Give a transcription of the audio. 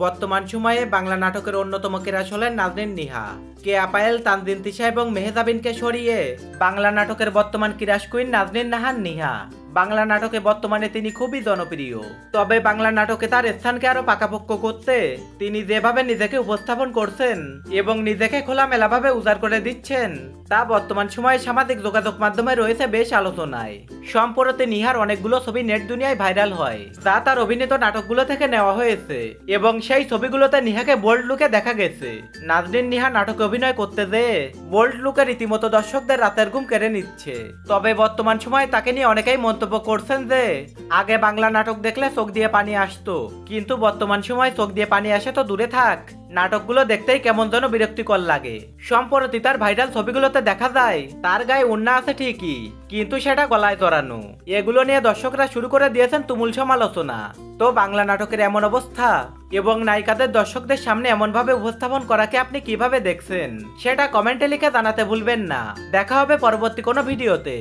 বর্তমান সময়ে বাংলা নাটকের অন্যতম কেরাস হলেন নাজনীন নিহা। কেয়া পায়েল, তানজিন তিশা এবং মেহজাবিনকে সরিয়ে বাংলা নাটকের বর্তমান কিরাস কুইন নাজনীন নাহান নিহা। বাংলা নাটকে বর্তমানে তিনি খুবই জনপ্রিয়। তবে বাংলা নাটকে তার স্থানকে আরো পাকাপোক্ত করতে তিনি যেভাবে নিজেকে উপস্থাপন করছেন এবং নিজেকে খোলামেলাভাবে উজাড় করে দিচ্ছেন তা বর্তমান সময়ে সামাজিক যোগাযোগ মাধ্যমে রয়েছে বেশ আলোচনায়। সম্প্রতি নিহার অনেকগুলো ছবি নেট দুনিয়ায় ভাইরাল হয়, যা তার অভিনীত নাটকগুলো থেকে নেওয়া হয়েছে এবং সেই ছবিগুলোতে নিহাকে বোল্ড লুকে দেখা গেছে। নাজনীন নিহা নাটকে অভিনয় করতে যেয়ে বোল্ড লুকে রীতিমতো দর্শকদের রাতের ঘুম কেড়ে নিচ্ছে। তবে বর্তমান সময়ে তাকে নিয়ে অনেকেই মন্তব্য করছেন যে আগে বাংলা নাটক দেখলে চোখ দিয়ে পানি আসতো, কিন্তু বর্তমান সময় চোখ দিয়ে পানি আসে তো দূরে থাক, নাটকগুলো দেখতেই কেমন যেন বিরক্তিকর লাগে। সম্প্রতি তার ভাইরাল ছবিগুলোতে দেখা যায় তার গায়ে ওড়না আছে ঠিকই, কিন্তু সেটা গলায় জড়ানো। এগুলো নিয়ে দর্শকরা শুরু করে দিয়েছেন তুমুল সমালোচনা। তো বাংলা নাটকের এমন অবস্থা এবং নায়িকাদের দর্শকদের সামনে এমন ভাবে উপস্থাপন করাকে আপনি কিভাবে দেখছেন সেটা কমেন্টে লিখে জানাতে ভুলবেন না। দেখা হবে পরবর্তী কোনো ভিডিওতে।